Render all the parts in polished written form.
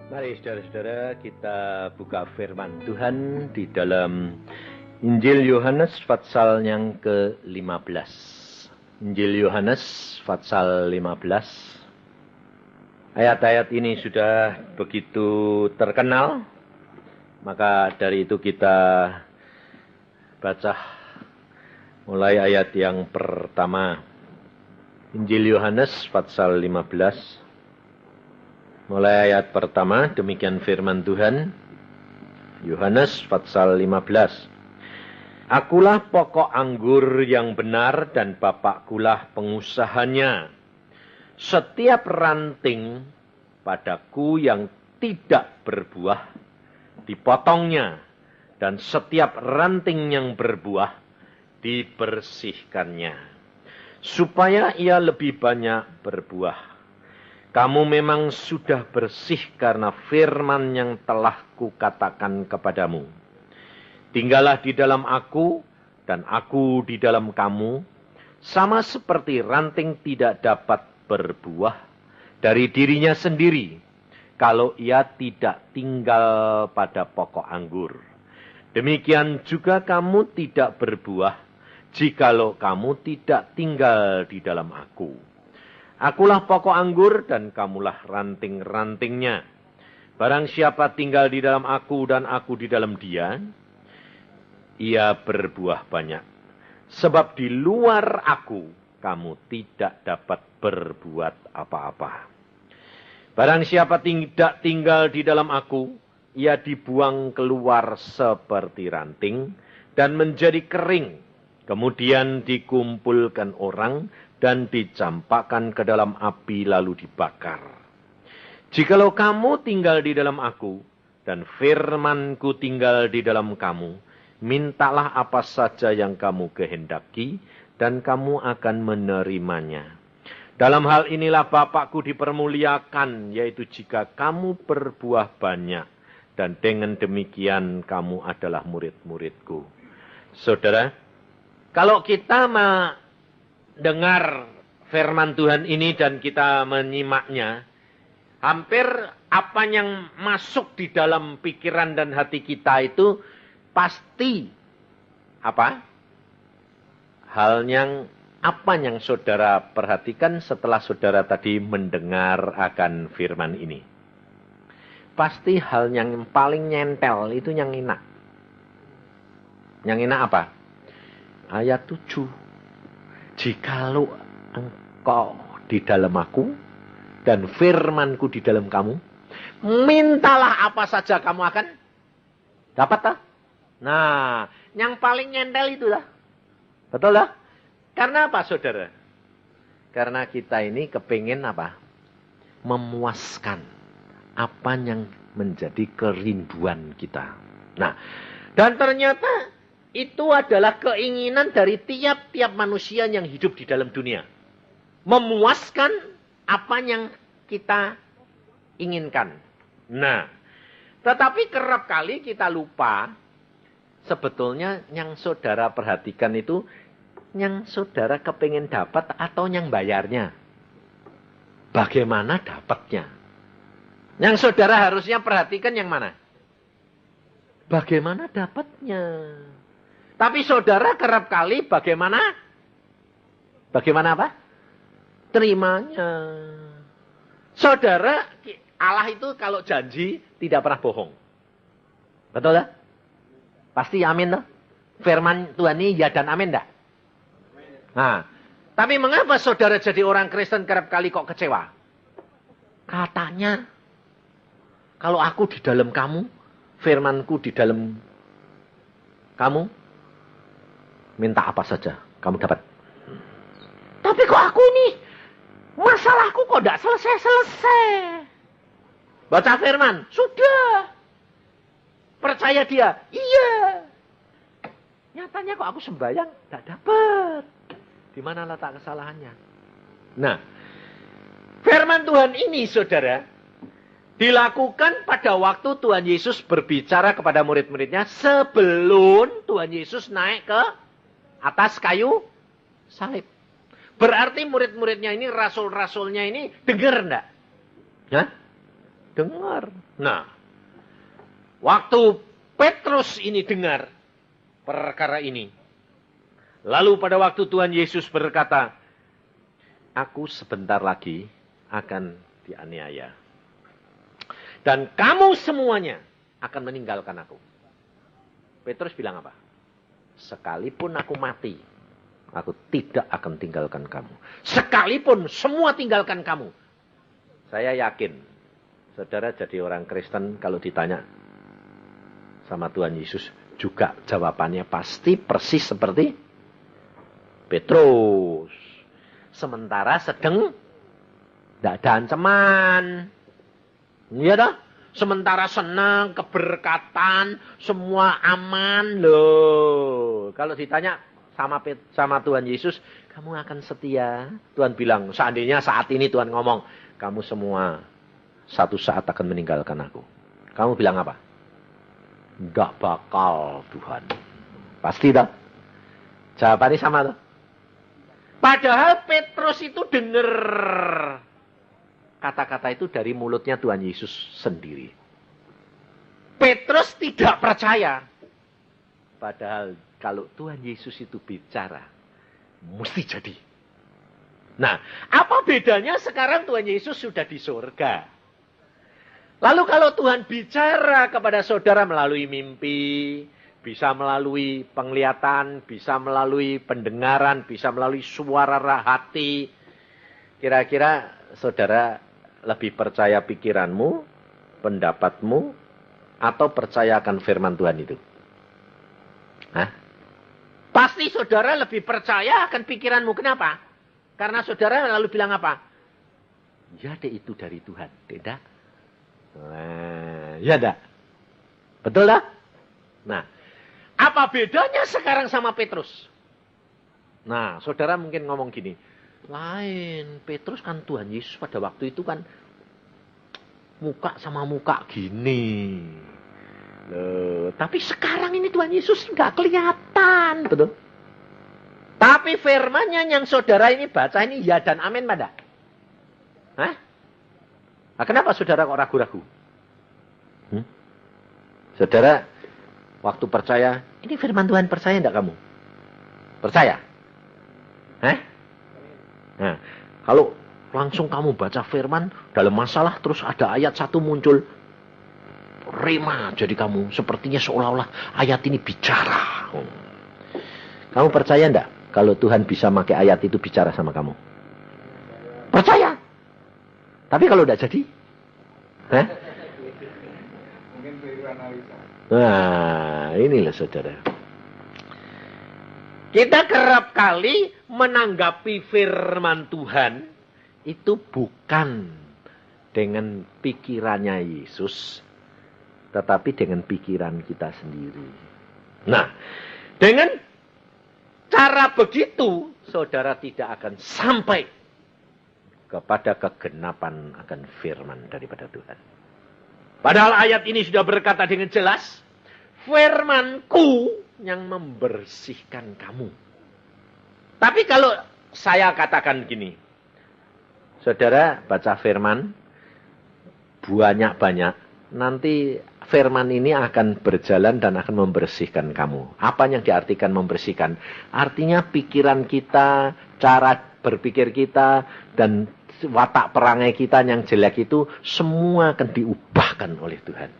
Mari saudara-saudara kita buka firman Tuhan di dalam Injil Yohanes pasal yang ke-15. Injil Yohanes pasal 15. Ayat-ayat ini sudah begitu terkenal, maka dari itu kita baca mulai ayat yang pertama. Injil Yohanes pasal 15. Mulai ayat pertama, demikian firman Tuhan. Yohanes pasal 15. Akulah pokok anggur yang benar dan Bapakkulah pengusahanya. Setiap ranting padaku yang tidak berbuah, dipotongnya. Dan setiap ranting yang berbuah, dibersihkannya. Supaya ia lebih banyak berbuah. Kamu memang sudah bersih karena firman yang telah kukatakan kepadamu. Tinggallah di dalam aku dan aku di dalam kamu. Sama seperti ranting tidak dapat berbuah dari dirinya sendiri kalau ia tidak tinggal pada pokok anggur. Demikian juga kamu tidak berbuah jikalau kamu tidak tinggal di dalam aku. Akulah pokok anggur dan kamulah ranting-rantingnya. Barang siapa tinggal di dalam aku dan aku di dalam dia, ia berbuah banyak. Sebab di luar aku, kamu tidak dapat berbuat apa-apa. Barang siapa tidak tinggal di dalam aku, ia dibuang keluar seperti ranting dan menjadi kering. Kemudian dikumpulkan orang dan dicampakkan ke dalam api lalu dibakar. Jikalau kamu tinggal di dalam aku, dan firmanku tinggal di dalam kamu, mintalah apa saja yang kamu kehendaki, dan kamu akan menerimanya. Dalam hal inilah Bapakku dipermuliakan, yaitu jika kamu berbuah banyak, dan dengan demikian kamu adalah murid-muridku. Saudara, kalau kita dengar firman Tuhan ini dan kita menyimaknya, hampir apa yang masuk di dalam pikiran dan hati kita itu pasti apa? Apa yang saudara perhatikan setelah saudara tadi mendengar akan firman ini? Pasti hal yang paling nyentel itu yang enak. Yang enak apa? Ayat 7. Jikalau engkau di dalam aku dan firmanku di dalam kamu, mintalah apa saja kamu akan dapat tak? Nah, yang paling nyentel itu lah. Betul lah? Karena apa saudara? Karena kita ini kepingin apa? Memuaskan apa yang menjadi kerinduan kita. Nah, dan ternyata itu adalah keinginan dari tiap-tiap manusia yang hidup di dalam dunia. Memuaskan apa yang kita inginkan. Nah, tetapi kerap kali kita lupa, sebetulnya yang saudara perhatikan itu, yang saudara kepingin dapat atau yang bayarnya. Bagaimana dapatnya? Yang saudara harusnya perhatikan yang mana? Bagaimana dapatnya? Tapi saudara kerap kali bagaimana apa? Terimanya. Saudara, Allah itu kalau janji tidak pernah bohong. Betul tak? Pasti amin tak? Firman Tuhan ini ya dan amin tak? Nah, tapi mengapa saudara jadi orang Kristen kerap kali kok kecewa? Katanya, kalau aku di dalam kamu, firmanku di dalam kamu, minta apa saja, kamu dapat. Tapi kok aku ini, masalahku kok tidak selesai-selesai. Baca firman, sudah. Percaya dia, iya. Nyatanya kok aku sembahyang, tidak dapat. Di mana letak kesalahannya? Nah, firman Tuhan ini, saudara, dilakukan pada waktu Tuhan Yesus berbicara kepada murid-muridnya sebelum Tuhan Yesus naik ke atas kayu salib. Berarti murid-muridnya ini, rasul-rasulnya ini dengar enggak? Hah? Dengar. Nah, waktu Petrus ini dengar perkara ini. Lalu pada waktu Tuhan Yesus berkata, aku sebentar lagi akan dianiaya. Dan kamu semuanya akan meninggalkan aku. Petrus bilang apa? Sekalipun aku mati, aku tidak akan tinggalkan kamu. Sekalipun semua tinggalkan kamu. Saya yakin, saudara jadi orang Kristen kalau ditanya sama Tuhan Yesus, juga jawabannya pasti persis seperti Petrus. Sementara sedang tidak ada ancaman. Iya dah. Sementara senang, keberkatan, semua aman loh. Kalau ditanya sama Tuhan Yesus, kamu akan setia? Tuhan bilang, seandainya saat ini Tuhan ngomong, kamu semua satu saat akan meninggalkan aku. Kamu bilang apa? Enggak bakal Tuhan. Pasti dah. Jawabannya sama tuh. Padahal Petrus itu dengar kata-kata itu dari mulutnya Tuhan Yesus sendiri. Petrus tidak percaya. Padahal kalau Tuhan Yesus itu bicara, mesti jadi. Nah, apa bedanya sekarang Tuhan Yesus sudah di surga? Lalu kalau Tuhan bicara kepada saudara melalui mimpi, bisa melalui penglihatan, bisa melalui pendengaran, bisa melalui suara hati. Kira-kira saudara lebih percaya pikiranmu, pendapatmu, atau percayakan firman Tuhan itu? Hah? Pasti saudara lebih percaya akan pikiranmu. Kenapa? Karena saudara lalu bilang apa? Ya deh, itu dari Tuhan. Tidak? Nah, ya dah. Betul dah? Nah, apa bedanya sekarang sama Petrus? Nah, saudara mungkin ngomong gini, lain, Petrus kan Tuhan Yesus pada waktu itu kan muka sama muka gini. Loh, tapi sekarang ini Tuhan Yesus nggak kelihatan, betul? Tapi firman-Nya yang saudara ini baca ini ya dan amin pada. Hah? Nah, kenapa saudara kok ragu-ragu? Saudara waktu percaya, ini firman Tuhan, percaya enggak kamu? Percaya? Hah? Nah, kalau langsung kamu baca firman dalam masalah terus ada ayat satu muncul, rema jadi kamu sepertinya seolah-olah ayat ini bicara. Kamu percaya enggak kalau Tuhan bisa pakai ayat itu bicara sama kamu? Percaya. Tapi kalau enggak jadi? Hah? Nah, inilah saudara. Kita kerap kali menanggapi firman Tuhan itu bukan dengan pikirannya Yesus, tetapi dengan pikiran kita sendiri. Nah, dengan cara begitu, saudara tidak akan sampai kepada kegenapan akan firman daripada Tuhan. Padahal ayat ini sudah berkata dengan jelas, firman-Ku yang membersihkan kamu. Tapi kalau saya katakan gini, saudara baca firman banyak-banyak, nanti firman ini akan berjalan dan akan membersihkan kamu. Apa yang diartikan membersihkan? Artinya pikiran kita, cara berpikir kita, dan watak perangai kita yang jelek itu semua akan diubahkan oleh Tuhan.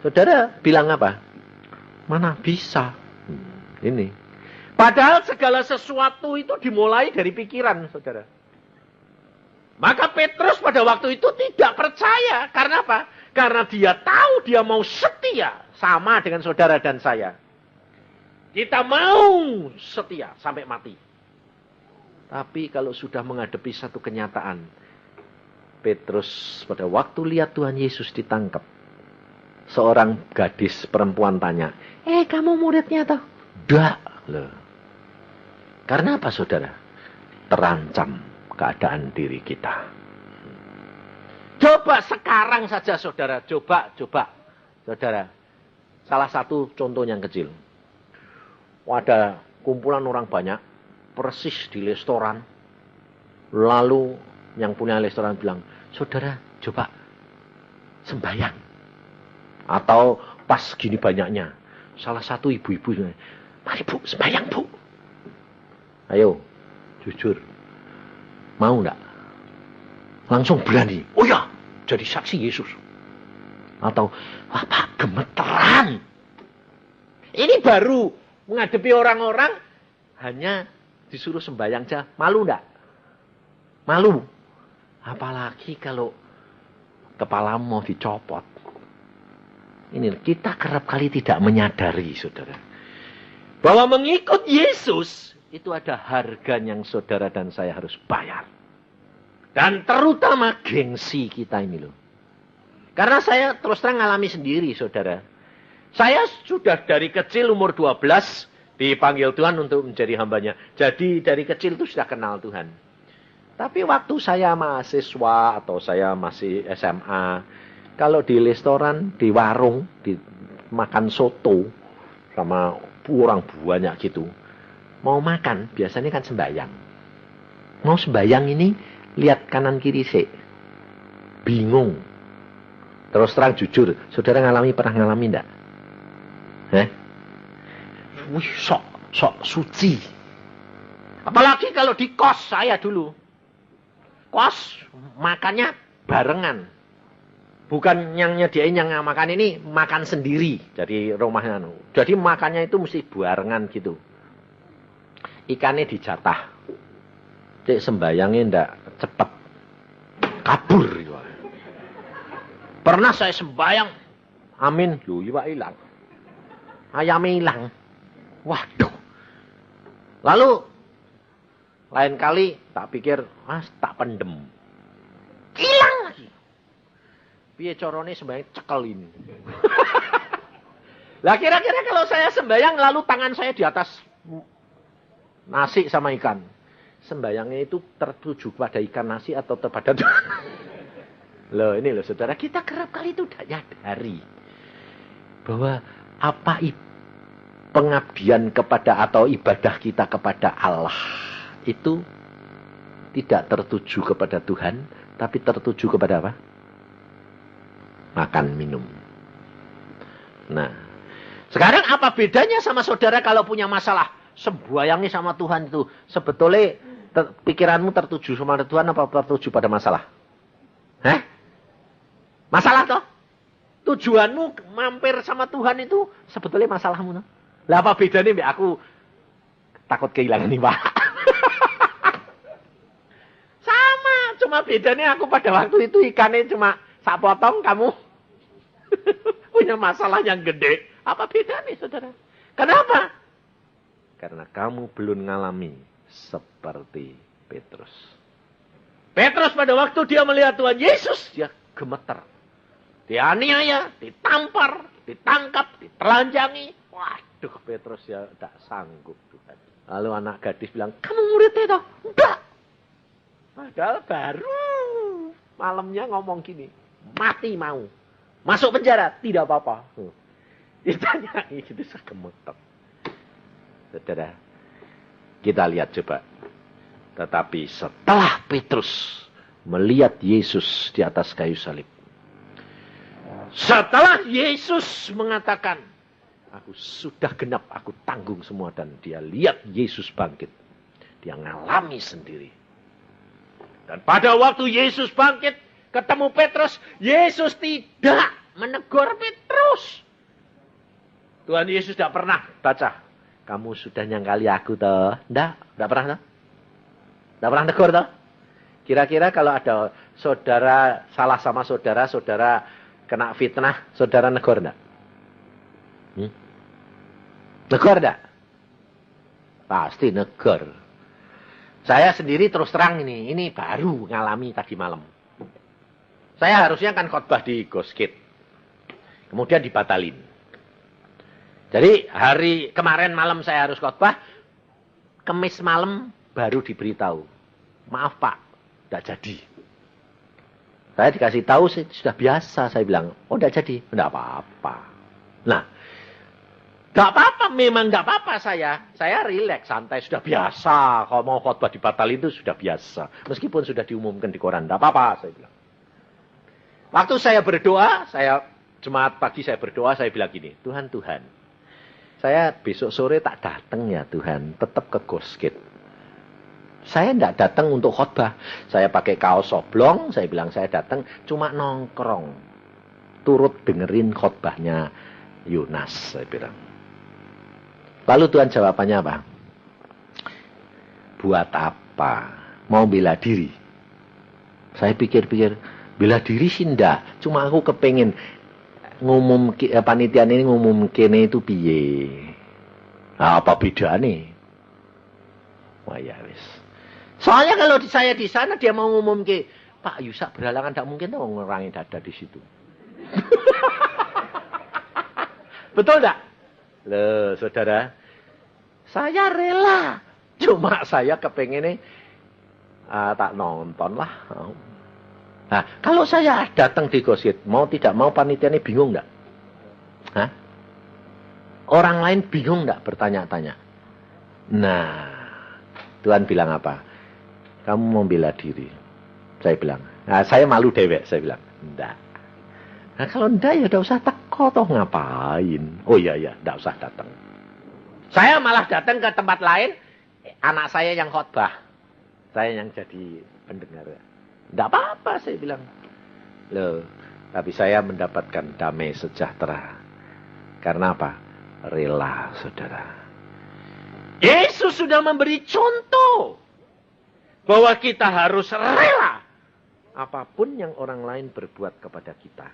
Saudara bilang apa? Mana bisa? Ini. Padahal segala sesuatu itu dimulai dari pikiran, saudara. Maka Petrus pada waktu itu tidak percaya. Karena apa? Karena dia tahu dia mau setia sama dengan saudara dan saya. Kita mau setia sampai mati. Tapi kalau sudah menghadapi satu kenyataan, Petrus pada waktu lihat Tuhan Yesus ditangkap, seorang gadis perempuan tanya, kamu muridnya toh? Enggak loh. Karena apa saudara? Terancam keadaan diri kita. Coba sekarang saja saudara, coba. Saudara, salah satu contoh yang kecil. Ada kumpulan orang banyak, persis di restoran. Lalu yang punya restoran bilang, saudara, coba sembahyang. Atau pas gini banyaknya. Salah satu ibu-ibu, mari Bu, sembahyang Bu. Ayo, jujur. Mau enggak? Langsung berani. Oh ya, jadi saksi Yesus. Atau, wah Pak, gemeteran. Ini baru menghadapi orang-orang hanya disuruh sembahyang saja. Malu enggak? Malu. Apalagi kalau kepalamu mau dicopot. Ini kita kerap kali tidak menyadari, saudara. Bahwa mengikut Yesus, itu ada harga yang saudara dan saya harus bayar. Dan terutama gengsi kita ini loh. Karena saya terus terang ngalami sendiri, saudara. Saya sudah dari kecil umur 12 dipanggil Tuhan untuk menjadi hambanya. Jadi dari kecil itu sudah kenal Tuhan. Tapi waktu saya mahasiswa atau saya masih SMA, kalau di restoran, di warung, di makan soto sama orang banyak gitu, mau makan biasanya kan sembahyang. Mau sembahyang ini lihat kanan kiri sih, bingung. Terus terang jujur, saudara pernah ngalami enggak? Wih, sok suci. Apalagi kalau di kos saya dulu. Kos makannya barengan. Bukan yang nyediain yang makan ini makan sendiri. Jadi rumahnya. Jadi makannya itu mesti barengan gitu. Ikannya dijatah. Cek sembayangnya ndak cepet. Kabur. Pernah saya sembayang. Amin. Loh, iwak hilang. Ayamnya hilang. Waduh. Lalu lain kali tak pikir, tak pendem. Hilang lagi. Piye carane sembahyang cekel ini. Lah kira-kira kalau saya sembahyang lalu tangan saya di atas nasi sama ikan. Sembayangnya itu tertuju pada ikan nasi atau kepada Loh ini loh saudara, kita kerap kali itu tidak nyadari bahwa apa pengabdian kepada atau ibadah kita kepada Allah itu tidak tertuju kepada Tuhan, tapi tertuju kepada apa? Makan, minum. Nah, sekarang apa bedanya sama saudara kalau punya masalah? Sembayangnya sama Tuhan itu sebetulnya pikiranmu tertuju sama Tuhan apa tertuju pada masalah? Masalah toh? Tujuanmu mampir sama Tuhan itu sebetulnya masalahmu toh? Lah apa bedanya mbak aku takut kehilangan nih Pak? Sama, cuma bedanya aku pada waktu itu ikannya cuma sak potong, kamu punya masalah yang gede. Apa bedanya saudara? Kenapa? Karena kamu belum ngalami seperti Petrus. Petrus pada waktu dia melihat Tuhan Yesus, dia gemeter. Dianiaya, ditampar, ditangkap, ditelanjangi. Waduh, Petrus ya tak sanggup Tuhan. Lalu anak gadis bilang, kamu muridnya toh? Enggak. Padahal baru malamnya ngomong gini, mati mau. Masuk penjara, tidak apa-apa. Ditanyai, itu gemeter. Saudara, kita lihat coba. Tetapi setelah Petrus melihat Yesus di atas kayu salib. Setelah Yesus mengatakan, aku sudah genap, aku tanggung semua. Dan dia lihat Yesus bangkit. Dia ngalami sendiri. Dan pada waktu Yesus bangkit, ketemu Petrus, Yesus tidak menegur Petrus. Tuhan Yesus tidak pernah baca, kamu sudah nyangkali aku toh? Tidak pernah toh? Tidak pernah negur toh? Kira-kira kalau ada saudara salah sama saudara, saudara kena fitnah, saudara negur enggak? Negur enggak? Pasti negur. Saya sendiri terus terang ini baru ngalami tadi malam. Saya harusnya kan khotbah di Goskit. Kemudian dibatalin. Jadi hari kemarin malam saya harus khotbah, Kamis malam baru diberitahu. Maaf Pak, tidak jadi. Saya dikasih tahu sudah biasa, saya bilang, oh tidak jadi, tidak apa-apa. Nah, tidak apa-apa, memang tidak apa-apa saya rileks, santai, sudah biasa. Kalau mau khotbah dibatalin itu sudah biasa. Meskipun sudah diumumkan di koran, tidak apa-apa, saya bilang. Waktu saya berdoa, Jumat pagi saya berdoa, saya bilang gini, Tuhan, saya besok sore tak datang ya Tuhan, tetap ke Gosgate. Saya tidak datang untuk khotbah. Saya pakai kaos oblong, saya bilang saya datang cuma nongkrong. Turut dengerin khotbahnya Yunas, saya bilang. Lalu Tuhan jawabannya apa? Buat apa? Mau bela diri? Saya pikir-pikir, bela diri sih enggak. Cuma aku kepengen panitia ini ngumum kene itu piye. Nah, apa bedanya? Wah ya wis. Soalnya kalau saya di sana dia mau ngumum ke Pak Yusak berhalangan, tidak mungkin tuh ngurangin dada di situ. Betul enggak? Loh, saudara, saya rela. Cuma saya kepengen tak nonton lah. Nah, kalau saya datang di Gosgate, mau tidak mau panitia ini bingung enggak? Hah? Orang lain bingung enggak bertanya-tanya? Nah, Tuhan bilang apa? Kamu mau bela diri. Saya bilang. Nah, saya malu dewek. Saya bilang. Enggak. Nah, kalau enggak ya enggak usah teko toh ngapain. Oh iya, enggak usah datang. Saya malah datang ke tempat lain. Anak saya yang khotbah. Saya yang jadi pendengar. Enggak apa-apa saya bilang. Loh, tapi saya mendapatkan damai sejahtera. Karena apa? Rela, saudara. Yesus sudah memberi contoh bahwa kita harus rela apapun yang orang lain berbuat kepada kita.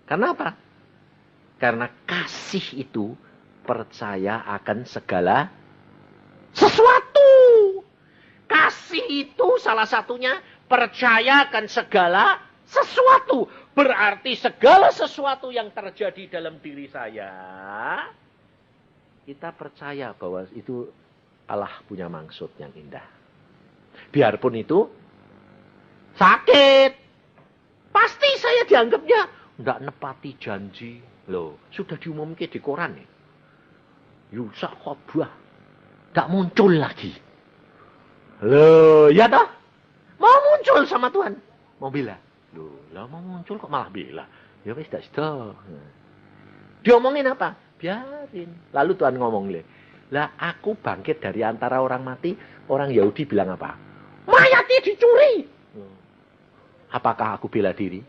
Karena apa? Karena kasih itu percaya akan segala sesuatu. Kasih itu salah satunya percaya akan segala sesuatu. Berarti segala sesuatu yang terjadi dalam diri saya, kita percaya bahwa itu Allah punya maksud yang indah. Biarpun itu sakit. Pasti saya dianggapnya enggak nepati janji. Loh, sudah diumumkan di koran nih. Yusak khotbah. Enggak muncul lagi. Loh, ya toh? Mau muncul sama Tuhan. Mau bela. Loh, lah mau muncul kok malah bela. Ya wis sudah. Diomongin apa? Biarin. Lalu Tuhan ngomong, lah aku bangkit dari antara orang mati. Orang Yahudi bilang apa? Mayatnya dicuri. Apakah aku bela diri?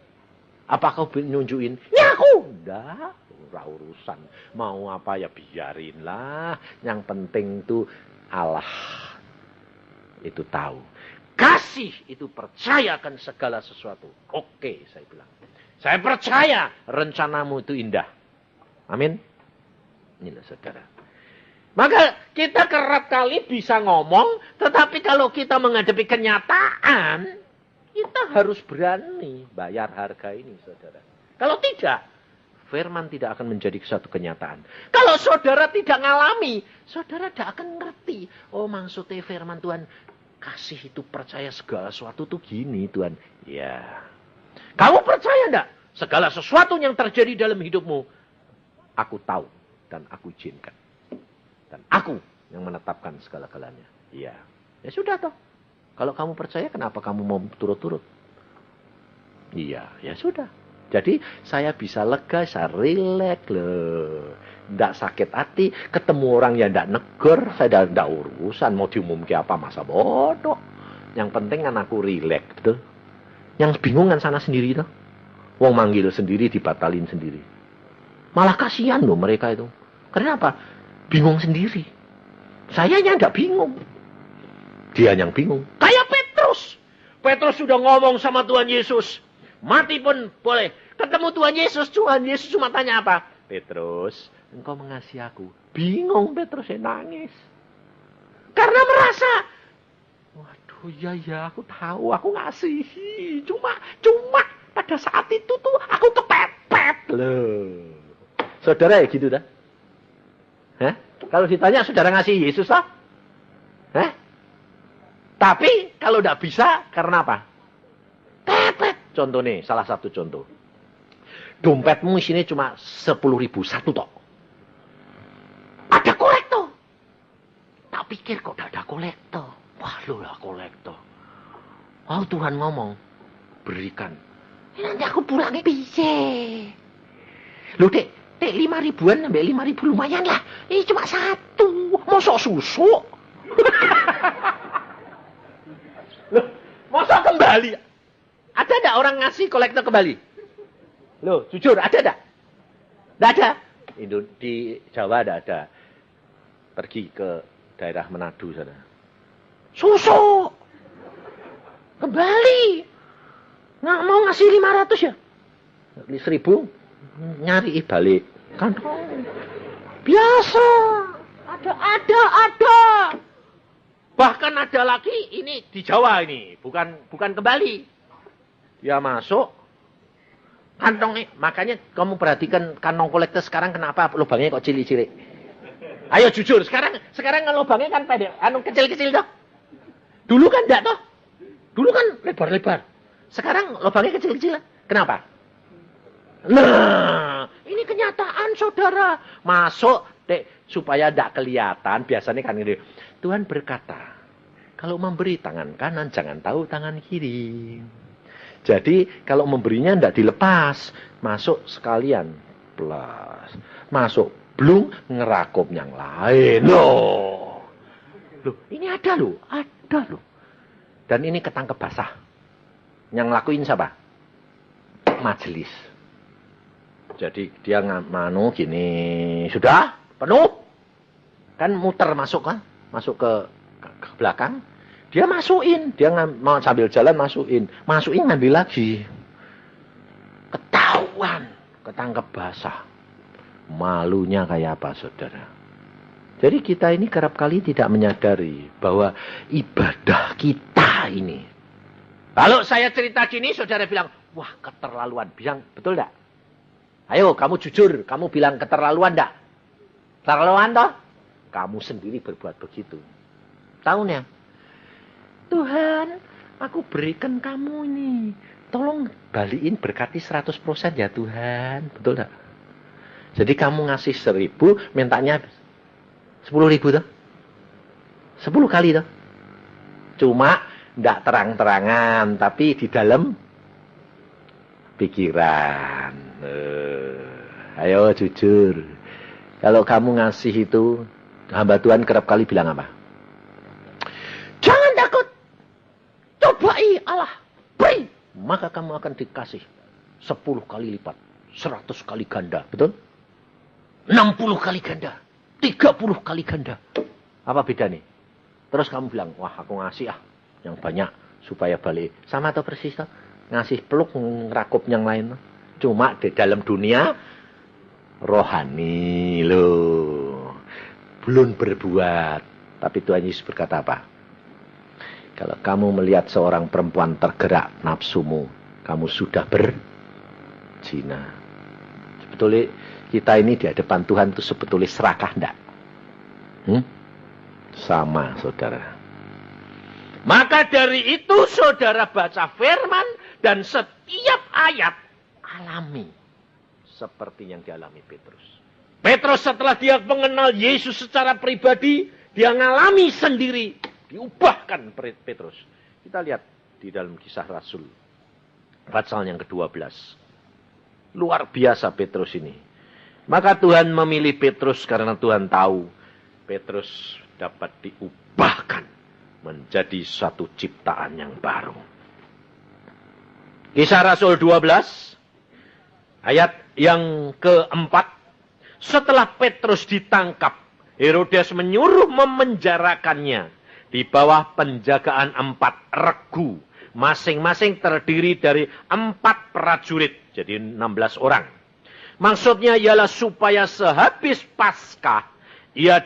Apakah aku nunjukin? Ya aku. Enggak. Ora urusan. Mau apa ya biarin lah. Yang penting tuh Allah itu tahu. Kasih itu percayakan segala sesuatu. Oke, saya bilang. Saya percaya rencanamu itu indah. Amin. Inilah saudara. Maka kita kerap kali bisa ngomong, tetapi kalau kita menghadapi kenyataan, kita harus berani bayar harga ini, saudara. Kalau tidak, firman tidak akan menjadi suatu kenyataan. Kalau saudara tidak ngalami, saudara tidak akan ngerti. Oh, maksudnya firman Tuhan, kasih itu percaya segala sesuatu tuh gini, Tuhan. Ya. Kamu percaya enggak? Segala sesuatu yang terjadi dalam hidupmu, aku tahu dan aku izinkan. Dan aku yang menetapkan segala-galanya. Iya. Ya sudah toh. Kalau kamu percaya, kenapa kamu mau turut-turut? Iya, ya sudah. Jadi saya bisa lega, saya rileks loh. Tidak sakit hati. Ketemu orang yang tidak negur, saya tidak urusan. Mau diumumkan apa, masa bodoh. Yang penting kan aku rileks. Betul? Yang bingung kan sana sendiri toh. Wong manggil sendiri, dibatalin sendiri. Malah kasihan loh mereka itu. Kenapa? Bingung sendiri. Saya yang tidak bingung. Dia yang bingung. Kayak Petrus. Petrus sudah ngomong sama Tuhan Yesus. Mati pun boleh. Ketemu Tuhan Yesus cuma tanya apa? Petrus, engkau mengasihi aku. Bingung Petrus nangis. Karena merasa, waduh ya aku tahu aku ngasihi. Cuma pada saat itu tuh aku kepepet loh. Saudara ya gitu dah. Hah? Kalau ditanya saudara ngasih Yesus lah. Hah? Tapi kalau tidak bisa karena apa? Kepepet. Contoh nih, salah satu contoh. Dompetmu isinya cuma 10.000 satu tok. Ada kolektor. Tak pikir kok tidak ada kolektor. Wah lu lah kolektor. Oh Tuhan ngomong. Berikan Nanti aku pulangnya piye? Loh, Dek, 5.000-an sampai 5.000 lumayan lah. Ini cuma satu. Mosok susu. Loh, mosok kembali. Ada enggak orang ngasih kolektor kembali? Loh, jujur, ada enggak? Enggak ada. Di Jawa enggak ada. Pergi ke daerah Manado sana. Susu. Kembali. Nggak mau ngasih 500 ya? 1.000 nyari balik. Kan biasa. Ada. Bahkan ada lagi ini di Jawa ini, bukan kembali. Dia masuk kantongnya, makanya kamu perhatikan kantong kolektor sekarang kenapa lubangnya kok cilik-cilik. Ayo jujur, sekarang kan lubangnya kan pendek, kecil-kecil toh. Dulu kan enggak toh. Dulu kan lebar-lebar. Sekarang lubangnya kecil-kecil. Kenapa? Nah, ini kenyataan saudara. Masuk, Dek, supaya tidak kelihatan. Biasanya kan ini. Tuhan berkata, kalau memberi tangan kanan, jangan tahu tangan kiri. Jadi, kalau memberinya tidak dilepas. Masuk sekalian. Plus. Masuk, belum ngerakup yang lain. Loh, ini ada loh. Ada loh. Dan ini ketangkep basah. Yang ngelakuin siapa? Majelis. Jadi dia nganu gini, sudah penuh. Kan muter masuk kan? Masuk ke belakang. Dia masukin, dia mau sambil jalan masukin ngambil lagi. Ketahuan, ketangkep basah. Malunya kayak apa, saudara? Jadi kita ini kerap kali tidak menyadari bahwa ibadah kita ini. Kalau saya cerita gini, saudara bilang, wah keterlaluan. Bilang, betul enggak? Ayo, kamu jujur. Kamu bilang keterlaluan enggak? Keterlaluan toh? Kamu sendiri berbuat begitu. Tahunya, Tuhan, aku berikan kamu ini. Tolong balikin berkati 100% ya Tuhan. Betul enggak? Jadi kamu ngasih 1.000, mintanya 10.000 toh? 10 kali toh? Cuma tidak terang-terangan, tapi di dalam pikiran. Ayo jujur. Kalau kamu ngasih itu, hamba Tuhan kerap kali bilang apa? Jangan takut. Cobai Allah. Beri. Maka kamu akan dikasih 10 kali lipat. 100 kali ganda. Betul? 60 kali ganda. 30 kali ganda. Apa beda nih? Terus kamu bilang, wah aku ngasih yang banyak supaya balik. Sama atau persis toh? Ngasih peluk ngerakup yang lain. Cuma di dalam dunia rohani loh. Belum berbuat. Tapi Tuhan Yesus berkata apa? Kalau kamu melihat seorang perempuan tergerak nafsumu, kamu sudah berzina. Sebetulnya kita ini di hadapan Tuhan itu sebetulnya serakah enggak? Sama saudara. Maka dari itu saudara baca firman dan setiap ayat alami. Seperti yang dialami Petrus. Petrus setelah dia mengenal Yesus secara pribadi, dia ngalami sendiri. Diubahkan Petrus. Kita lihat di dalam Kisah Rasul. Pasal yang ke-12. Luar biasa Petrus ini. Maka Tuhan memilih Petrus karena Tuhan tahu Petrus dapat diubahkan menjadi satu ciptaan yang baru. Kisah Rasul 12 ayat yang ke-4. Setelah Petrus ditangkap, Herodes menyuruh memenjarakannya di bawah penjagaan 4 regu. Masing-masing terdiri dari 4 prajurit. Jadi 16 orang. Maksudnya ialah supaya sehabis Paskah ia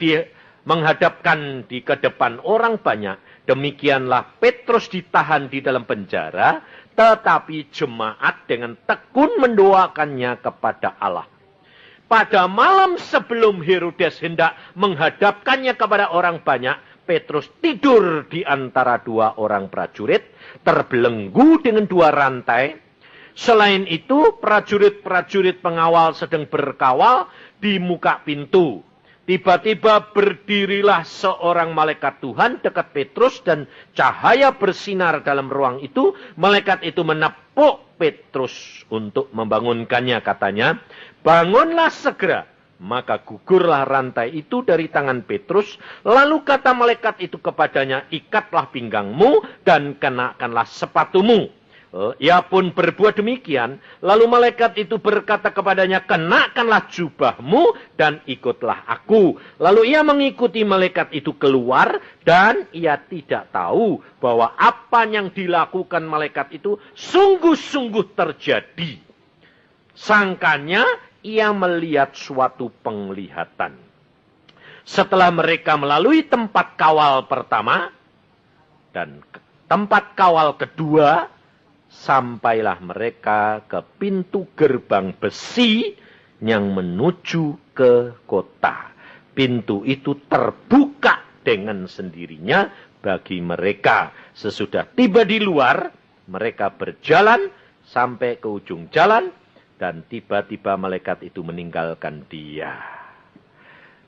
menghadapkan di kedepan orang banyak. Demikianlah Petrus ditahan di dalam penjara, tetapi jemaat dengan tekun mendoakannya kepada Allah. Pada malam sebelum Herodes hendak menghadapkannya kepada orang banyak, Petrus tidur di antara 2 orang prajurit, terbelenggu dengan 2 rantai. Selain itu, prajurit-prajurit pengawal sedang berkawal di muka pintu. Tiba-tiba berdirilah seorang malaikat Tuhan dekat Petrus dan cahaya bersinar dalam ruang itu. Malaikat itu menepuk Petrus untuk membangunkannya, katanya, "Bangunlah segera." Maka gugurlah rantai itu dari tangan Petrus. Lalu kata malaikat itu kepadanya, "Ikatlah pinggangmu dan kenakanlah sepatumu." Ia pun berbuat demikian. Lalu malaikat itu berkata kepadanya, "Kenakanlah jubahmu dan ikutlah aku." Lalu ia mengikuti malaikat itu keluar dan ia tidak tahu bahwa apa yang dilakukan malaikat itu sungguh-sungguh terjadi. Sangkanya ia melihat suatu penglihatan. Setelah mereka melalui tempat kawal pertama dan tempat kawal kedua, sampailah mereka ke pintu gerbang besi yang menuju ke kota. Pintu itu terbuka dengan sendirinya bagi mereka. Sesudah tiba di luar, mereka berjalan sampai ke ujung jalan dan tiba-tiba malaikat itu meninggalkan dia.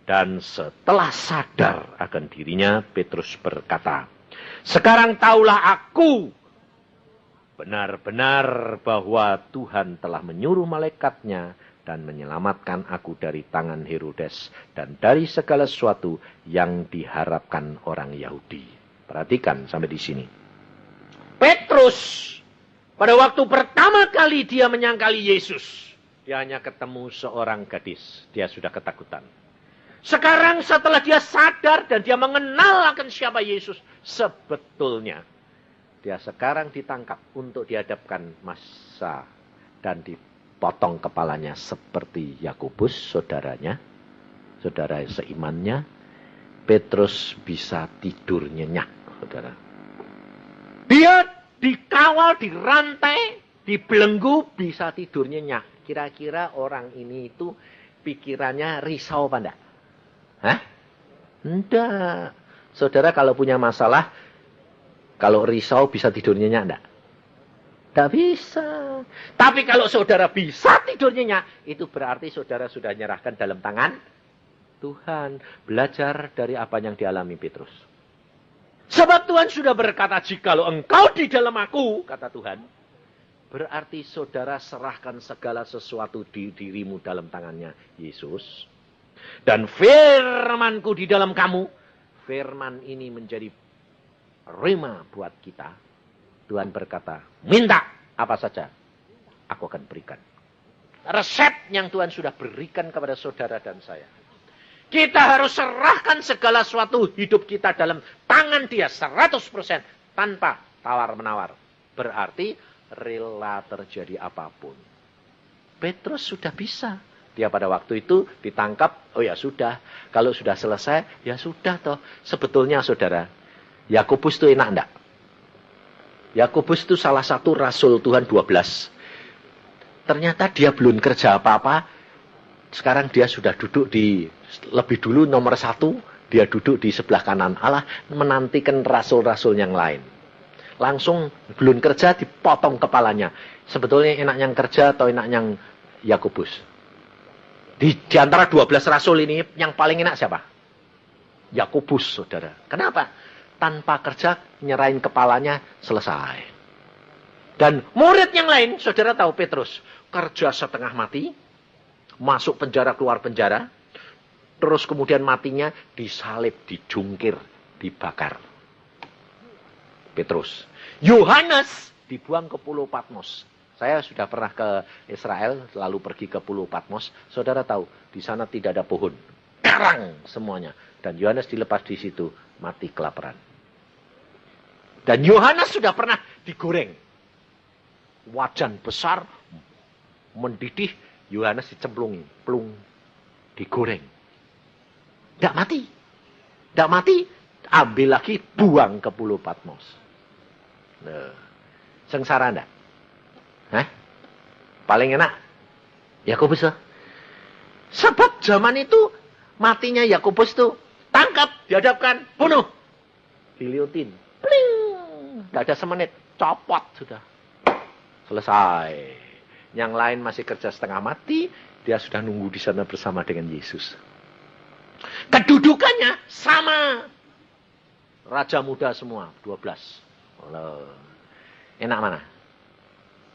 Dan setelah sadar akan dirinya, Petrus berkata, "Sekarang taulah aku benar-benar bahwa Tuhan telah menyuruh malaikatnya dan menyelamatkan aku dari tangan Herodes dan dari segala sesuatu yang diharapkan orang Yahudi." Perhatikan sampai di sini. Petrus, pada waktu pertama kali dia menyangkali Yesus, dia hanya ketemu seorang gadis. Dia sudah ketakutan. Sekarang setelah dia sadar dan dia mengenal akan siapa Yesus sebetulnya, dia sekarang ditangkap untuk dihadapkan massa dan dipotong kepalanya seperti Yakobus, saudaranya, saudara seimannya. Petrus bisa tidur nyenyak, saudara. Dia dikawal, dirantai, dibelenggu, bisa tidur nyenyak. Kira-kira orang ini itu pikirannya risau apa enggak? Hah? Enggak. Saudara kalau punya masalah, kalau risau bisa tidur nyenyak enggak? Enggak bisa. Tapi kalau saudara bisa tidur nyenyak, itu berarti saudara sudah nyerahkan dalam tangan Tuhan. Belajar dari apa yang dialami Petrus. Sebab Tuhan sudah berkata, "Jikalau engkau di dalam aku," kata Tuhan, berarti saudara serahkan segala sesuatu di dirimu dalam tangannya Yesus. Dan firmanku di dalam kamu. Firman ini menjadi rema buat kita. Tuhan berkata, "Minta apa saja, aku akan berikan." Resep yang Tuhan sudah berikan kepada saudara dan saya. Kita harus serahkan segala sesuatu hidup kita dalam tangan Dia 100% tanpa tawar-menawar. Berarti rela terjadi apapun. Petrus sudah bisa. Dia pada waktu itu ditangkap, oh ya sudah. Kalau sudah selesai, ya sudah toh. Sebetulnya saudara, Yakobus itu enak enggak? Yakobus itu salah satu rasul Tuhan 12. Ternyata dia belum kerja apa-apa. Sekarang dia sudah duduk di, lebih dulu nomor 1, dia duduk di sebelah kanan Allah, menantikan rasul-rasul yang lain. Langsung belum kerja, dipotong kepalanya. Sebetulnya enak yang kerja atau enak yang Yakobus? Di antara 12 rasul ini, yang paling enak siapa? Yakobus, saudara. Kenapa? Tanpa kerja, nyerahin kepalanya, selesai. Dan murid yang lain, saudara tahu Petrus, kerja setengah mati, masuk penjara, keluar penjara, terus kemudian matinya disalib, dijungkir, dibakar. Petrus. Yohanes dibuang ke Pulau Patmos. Saya sudah pernah ke Israel, lalu pergi ke Pulau Patmos. Saudara tahu, di sana tidak ada pohon. Karang semuanya. Dan Yohanes dilepas di situ, mati kelaparan. Dan Yohanes sudah pernah digoreng. Wajan besar, mendidih, Yohanes dicemplungi, plung, digoreng. Tidak mati. Tidak mati, ambil lagi, buang ke Pulau Patmos. Nah, sengsara enggak? Hah? Paling enak Yakobus. Sebab zaman itu matinya Yakobus itu tangkap, dihadapkan, bunuh, diliutin, pling, enggak ada semenit, copot sudah, selesai. Yang lain masih kerja setengah mati, dia sudah nunggu di sana bersama dengan Yesus. Kedudukannya sama. Raja muda semua, 12. Loh. Enak mana?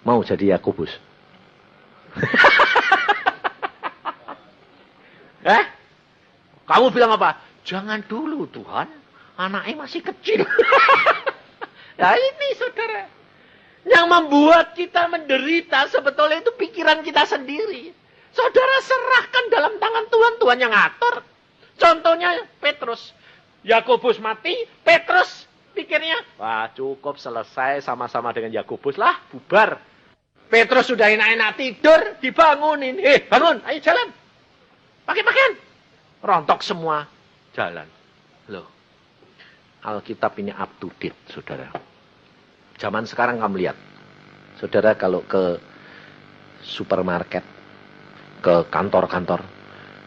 Mau jadi Yakobus? Kamu bilang apa? Jangan dulu Tuhan, anaknya masih kecil. Nah ini saudara. Yang membuat kita menderita sebetulnya itu pikiran kita sendiri. Saudara serahkan dalam tangan Tuhan, Tuhan yang ngatur. Contohnya Petrus. Yakobus mati, Petrus pikirnya, wah cukup selesai sama-sama dengan Yakobus lah, bubar. Petrus sudah enak-enak tidur, dibangunin. Bangun, ayo jalan. Pakai pakaian. Rontok semua, jalan. Loh, Alkitab ini up to date, saudara. Zaman sekarang kamu lihat. Saudara kalau ke supermarket, ke kantor-kantor,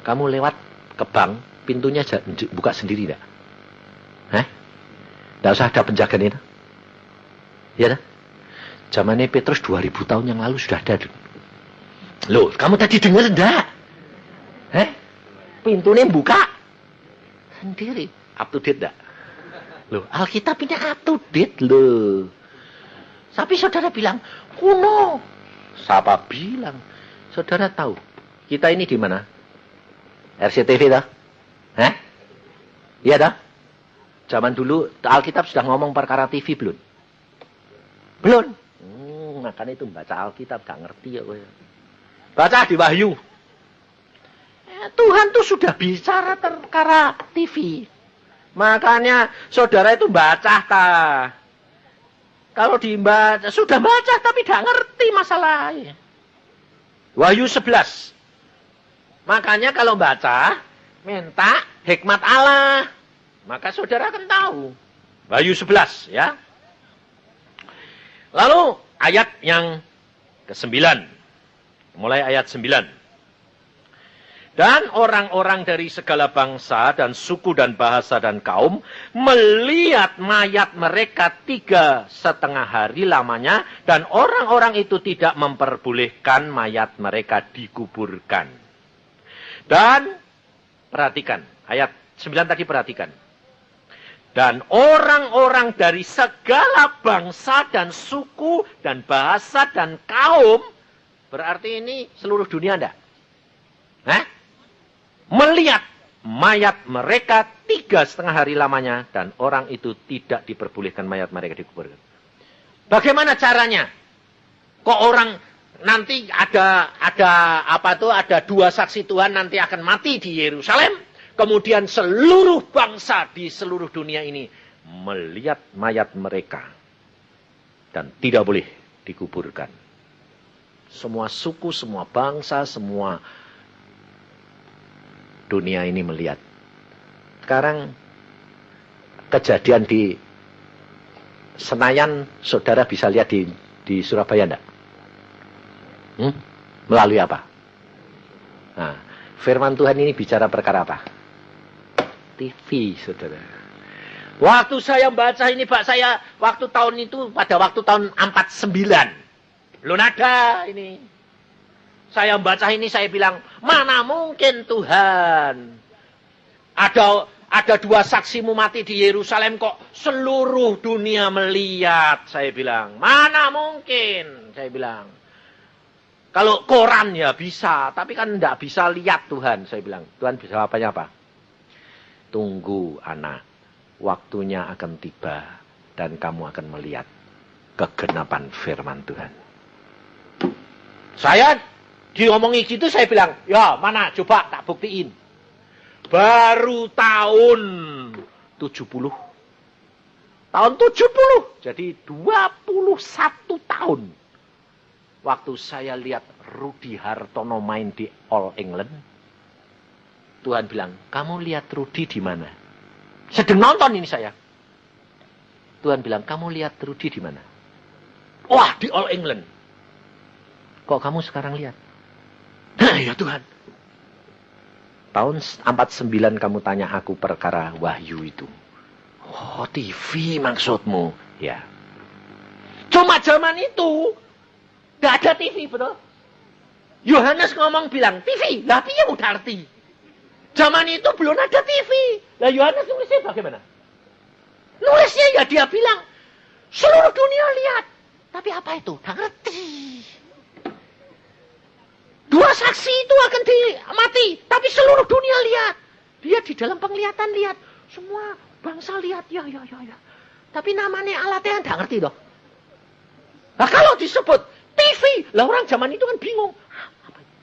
kamu lewat ke bank, pintunya buka sendiri enggak? Tidak usah ada penjaganya itu. Ya dah. Zamannya Petrus 2000 tahun yang lalu sudah ada. Loh, kamu tadi dengar enggak? Pintunya buka sendiri. Up to date enggak? Loh, Alkitab ini up to date loh. Tapi saudara bilang, kuno. Siapa bilang? Saudara tahu, kita ini di mana? RCTV dah? Iya dah? Zaman dulu Alkitab sudah ngomong perkara TV belum? Belum. Makanya itu membaca Alkitab gak ngerti ya. Baca di Wahyu. Tuhan tuh sudah bicara perkara TV. Makanya saudara itu baca kah? Kalau dibaca, sudah baca tapi gak ngerti masalahnya. Wahyu 11. Makanya kalau baca, minta hikmat Allah. Maka saudara akan tahu. Wahyu 11 ya. Lalu ayat yang ke-9. Mulai ayat 9. Dan orang-orang dari segala bangsa dan suku dan bahasa dan kaum melihat mayat mereka 3,5 hari lamanya. Dan orang-orang itu tidak memperbolehkan mayat mereka dikuburkan. Dan perhatikan, ayat 9 tadi perhatikan. Dan orang-orang dari segala bangsa dan suku dan bahasa dan kaum. Berarti ini seluruh dunia enggak? Melihat mayat mereka 3,5 hari lamanya. Dan orang itu tidak diperbolehkan mayat mereka dikuburkan. Bagaimana caranya? Kok orang nanti ada dua saksi Tuhan nanti akan mati di Yerusalem. Kemudian seluruh bangsa di seluruh dunia ini melihat mayat mereka. Dan tidak boleh dikuburkan. Semua suku, semua bangsa, semua dunia ini melihat. Sekarang kejadian di Senayan, saudara bisa lihat di Surabaya enggak? Melalui apa? Nah, firman Tuhan ini bicara perkara apa? TV, saudara. Waktu saya baca ini, Pak, saya waktu tahun itu, pada waktu tahun 49. Belum ada ini. Saya baca ini, saya bilang, mana mungkin Tuhan. Ada 2 saksimu mati di Yerusalem kok seluruh dunia melihat. Saya bilang, mana mungkin. Saya bilang. Kalau koran ya bisa, tapi kan tidak bisa lihat Tuhan. Saya bilang, Tuhan bisa jawabannya apa? Tunggu anak, waktunya akan tiba dan kamu akan melihat kegenapan firman Tuhan. Saya diomongi gitu, saya bilang, ya mana coba tak buktiin. Baru tahun 70. Tahun 70, jadi 21 tahun. Waktu saya lihat Rudy Hartono main di All England, Tuhan bilang, kamu lihat Rudy di mana? Sedang nonton ini saya. Tuhan bilang, kamu lihat Rudy di mana? Wah, di All England. Kok kamu sekarang lihat? Nah, ya Tuhan. Tahun 49 kamu tanya aku perkara Wahyu itu. Oh, TV maksudmu? Ya. Cuma zaman itu tidak ada TV, betul? Yohanes ngomong bilang, TV, lah piye udah arti? Zaman itu belum ada TV. Lah Yohanes nulisnya bagaimana? Nulisnya ya dia bilang, seluruh dunia lihat. Tapi apa itu? Tak ngerti. Dua saksi itu akan mati. Tapi seluruh dunia lihat. Dia di dalam penglihatan lihat. Semua bangsa lihat. Ya. Tapi namanya alatnya tak ngerti dong. Nah kalau disebut TV. Lah orang zaman itu kan bingung. Apa itu?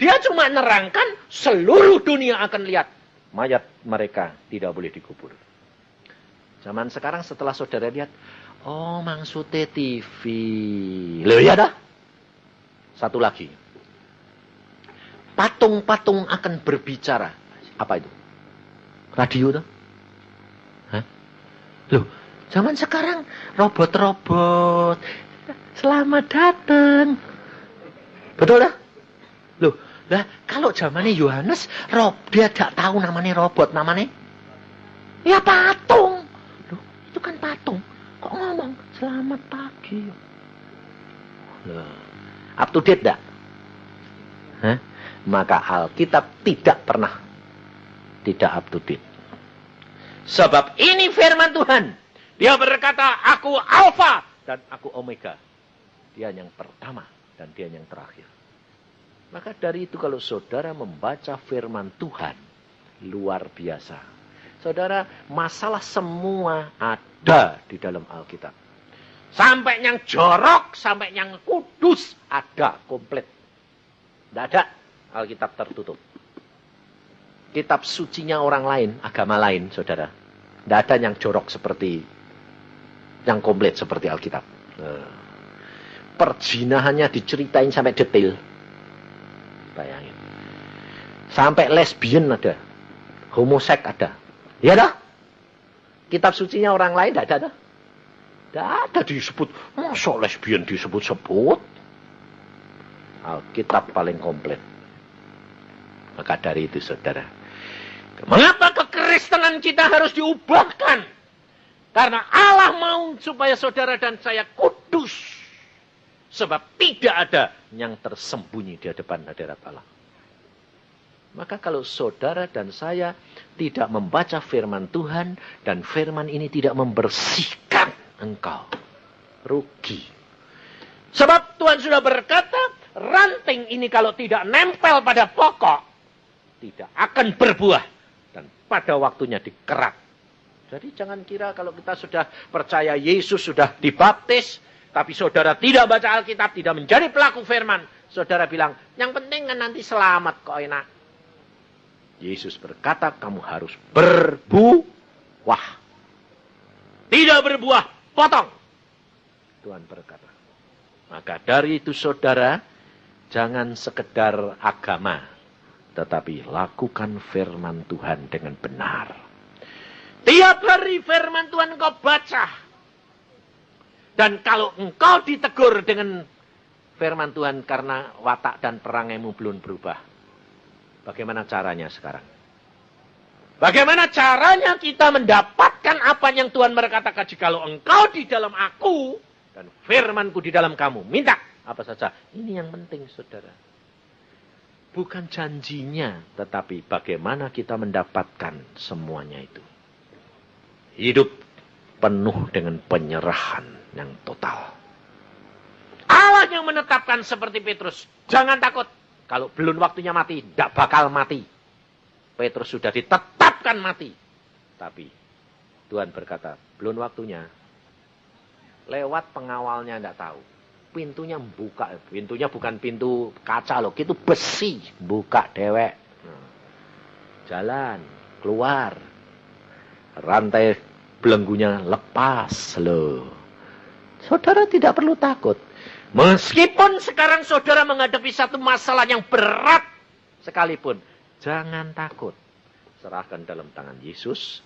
Dia cuma nerangkan seluruh dunia akan lihat. Mayat mereka tidak boleh dikubur. Zaman sekarang setelah saudara lihat. Oh maksudnya TV. Loh ya dah. Satu lagi. Patung-patung akan berbicara. Apa itu? Radio tuh? Hah? Loh, zaman sekarang robot-robot. Selamat datang. Betul dah? Loh, lah kalau zamannya Yohanes, dia tidak tahu namanya robot, namanya ya patung. Loh, itu kan patung. Kok ngomong selamat pagi? Loh. Up to date enggak? Hah? Maka Alkitab tidak pernah tidak up to date. Sebab ini firman Tuhan. Dia berkata, aku Alfa dan aku Omega. Dia yang pertama dan dia yang terakhir. Maka dari itu kalau saudara membaca firman Tuhan, luar biasa. Saudara, masalah semua ada di dalam Alkitab. Sampai yang jorok, sampai yang kudus, ada komplit. Tidak ada Alkitab tertutup. Kitab sucinya orang lain, agama lain, saudara. Tidak ada yang jorok seperti, yang komplit seperti Alkitab. Perzinahannya diceritain sampai detail. Bayangin. Sampai lesbian ada. Homoseks ada. Ya dah. Kitab sucinya orang lain tidak ada. Tidak ada disebut. Masa lesbian disebut-sebut? Alkitab paling komplit. Maka dari itu saudara. Mengapa kekristenan kita harus diubahkan? Karena Allah mau supaya saudara dan saya kudus. Sebab tidak ada yang tersembunyi di hadapan hadirat Allah. Maka kalau saudara dan saya tidak membaca firman Tuhan. Dan firman ini tidak membersihkan engkau. Rugi. Sebab Tuhan sudah berkata, ranting ini kalau tidak nempel pada pokok, tidak akan berbuah. Dan pada waktunya dikerat. Jadi jangan kira kalau kita sudah percaya Yesus sudah dibaptis, tapi saudara tidak baca Alkitab, tidak menjadi pelaku firman. Saudara bilang, yang penting kan nanti selamat kok enak. Yesus berkata, kamu harus berbuah. Tidak berbuah, potong. Tuhan berkata. Maka dari itu saudara, jangan sekedar agama, tetapi lakukan firman Tuhan dengan benar. Tiap hari firman Tuhan engkau baca. Dan kalau engkau ditegur dengan firman Tuhan karena watak dan perangaimu belum berubah. Bagaimana caranya sekarang? Bagaimana caranya kita mendapatkan apa yang Tuhan berkatakan? Jikalau engkau di dalam aku dan firmanku di dalam kamu. Minta apa saja. Ini yang penting saudara. Bukan janjinya, tetapi bagaimana kita mendapatkan semuanya itu. Hidup penuh dengan penyerahan yang total. Allah yang menetapkan seperti Petrus. Jangan takut. Kalau belum waktunya mati, tidak bakal mati. Petrus sudah ditetapkan mati. Tapi Tuhan berkata, belum waktunya. Lewat pengawalnya tidak tahu. Pintunya buka. Pintunya bukan pintu kaca loh. Itu besi. Buka dewek. Jalan. Keluar. Rantai belenggunya lepas loh. Saudara tidak perlu takut. Meskipun sekarang saudara menghadapi satu masalah yang berat sekalipun. Jangan takut. Serahkan dalam tangan Yesus.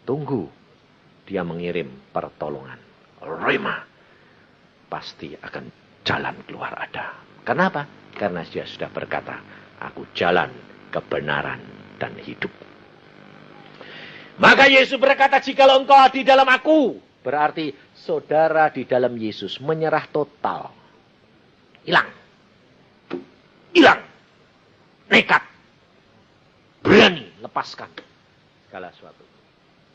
Tunggu. Dia mengirim pertolongan. Rema. Pasti akan jalan keluar ada. Kenapa? Karena dia sudah berkata, aku jalan kebenaran dan hidup. Maka Yesus berkata, jikalau engkau di dalam aku, berarti saudara di dalam Yesus menyerah total. Hilang. Hilang. nekat, berani, lepaskan segala sesuatu.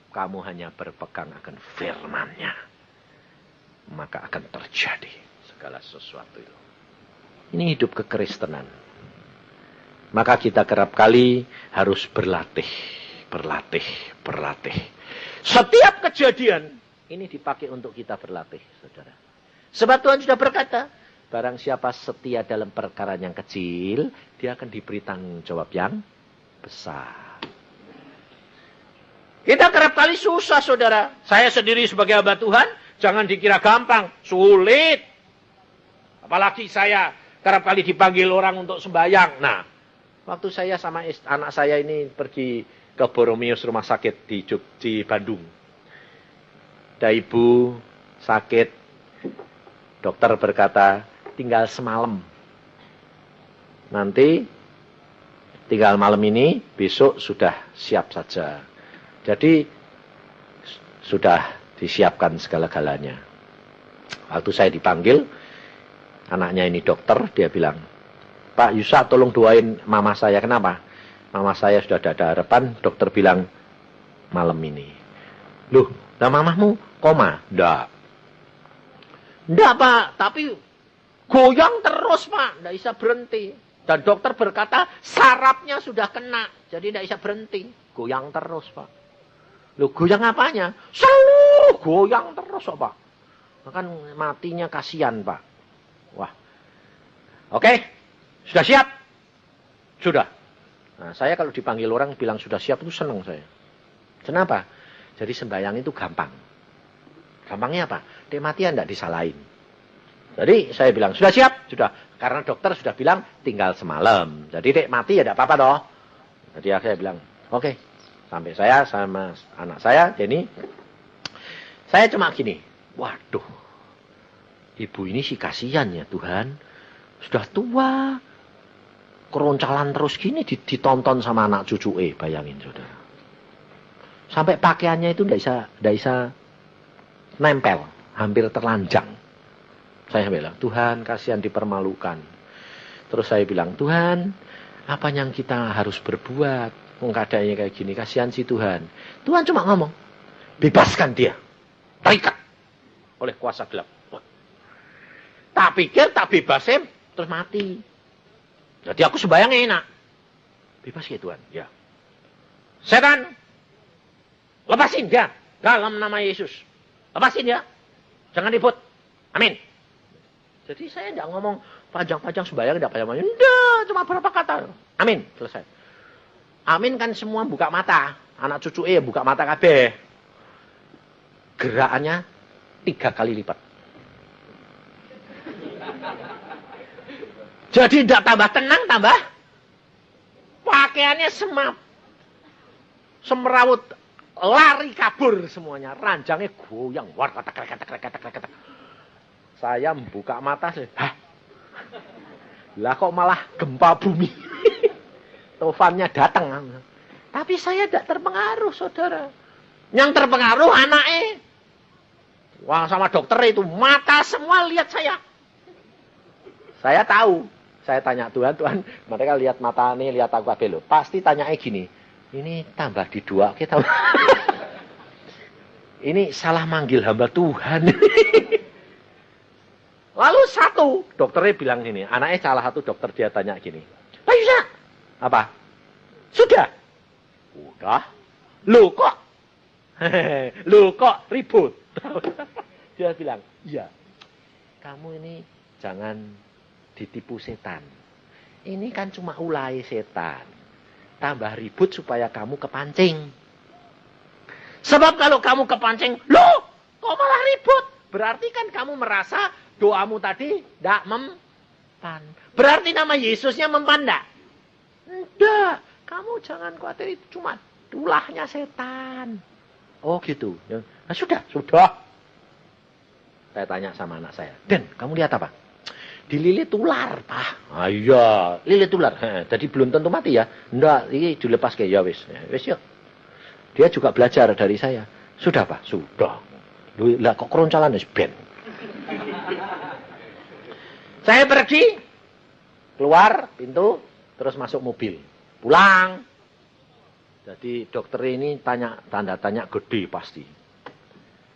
Kamu hanya berpegang akan firman-Nya, maka akan terjadi segala sesuatu itu. Ini hidup kekristenan. Maka kita kerap kali harus berlatih. Setiap kejadian ini dipakai untuk kita berlatih, saudara. Sebab Tuhan sudah berkata, barang siapa setia dalam perkara yang kecil, dia akan diberi tanggung jawab yang besar. Kita kerap kali susah, saudara. Saya sendiri sebagai hamba Tuhan, jangan dikira gampang, sulit. Apalagi saya kerap kali dipanggil orang untuk sembahyang. Nah, waktu saya sama anak saya ini pergi ke Boromius rumah sakit di Bandung. Ada ibu sakit, dokter berkata, tinggal semalam. Nanti, tinggal malam ini, besok sudah siap saja. Jadi, sudah disiapkan segala-galanya. Waktu saya dipanggil, anaknya ini dokter, dia bilang, Pak Yusa tolong doain mama saya. Kenapa? Mama saya sudah ada harapan, dokter bilang, malam ini. Loh, nah mamahmu koma? Enggak. Enggak, Pak, tapi goyang terus, Pak. Enggak bisa berhenti. Dan dokter berkata, sarafnya sudah kena. Jadi enggak bisa berhenti. Goyang terus, Pak. Loh, goyang apanya? Seluruh goyang terus, Pak. Kan matinya kasihan, Pak. Wah. Oke, sudah siap? Sudah. Nah, saya kalau dipanggil orang bilang sudah siap itu senang saya. Kenapa? Jadi sembahyang itu gampang. Gampangnya apa? Dek matian tidak disalahin. Jadi saya bilang, sudah siap? Sudah. Karena dokter sudah bilang, tinggal semalam. Jadi dek mati ya tidak apa-apa toh. Jadi saya bilang, oke. Sampai saya sama anak saya, Jenny. Saya cuma gini, waduh. Ibu ini sih kasihan ya Tuhan. Sudah tua. Keroncalan terus gini ditonton sama anak cucu. Bayangin saudara. Sampai pakaiannya itu tidak bisa nempel. Hampir terlanjang. Saya bilang, Tuhan kasihan dipermalukan. Terus saya bilang, Tuhan apa yang kita harus berbuat? Keadaannya kayak gini, kasihan si Tuhan. Tuhan cuma ngomong, bebaskan dia. Terikat oleh kuasa gelap. Tak pikir, tak bebasin, terus mati. Jadi aku sembahyang enak. Bebas ya Tuhan. Ya. Setan, lepasin dia. Dalam nama Yesus. Lepasin dia. Jangan ribut. Amin. Jadi saya tidak ngomong panjang-panjang sembahyang, tidak panjang-panjang. Tidak, cuma berapa kata. Amin. Selesai. Amin kan semua buka mata. Anak cucu buka mata kabeh. Gerakannya 3 kali lipat. Jadi tidak tambah tenang, tambah pakaiannya semerawut, lari kabur semuanya. Ranjangnya goyang. War, kata. Saya membuka mata. Hah? Lah kok malah gempa bumi. Tofannya datang. Tapi saya tidak terpengaruh, saudara. Yang terpengaruh anaknya. Wah, sama dokter itu. Mata semua lihat saya. Saya tahu. Saya tanya Tuhan, mereka lihat mata ini, lihat aku kabeh lho. Pasti tanyanya gini. Ini tambah di 2 kita. Ini salah manggil hamba Tuhan. Lalu satu. Dokternya bilang gini. Anaknya salah satu dokter, dia tanya gini. Pak Yusa. Apa? Sudah? Udah. Loh kok ribut? Dia bilang, iya. Kamu ini jangan ditipu setan. Ini kan cuma ulai setan. Tambah ribut supaya kamu kepancing. Sebab kalau kamu kepancing, loh kok malah ribut? Berarti kan kamu merasa doamu tadi tidak mempan. Berarti nama Yesusnya mempan tidak? Enggak, kamu jangan khawatir, itu cuma ulahnya setan. Oh gitu. Nah, sudah. Saya tanya sama anak saya, Den, kamu lihat apa? Dililit ular, Pak. Ah iya, lilit ular. Jadi belum tentu mati ya. Enggak, ini dilepas ke ya wis. Wis yuk. Dia juga belajar dari saya. Sudah, Pak? Sudah. Lah kok keroncalan wis ben. Saya pergi keluar pintu. Terus masuk mobil. Pulang. Jadi dokter ini tanda tanya gede pasti.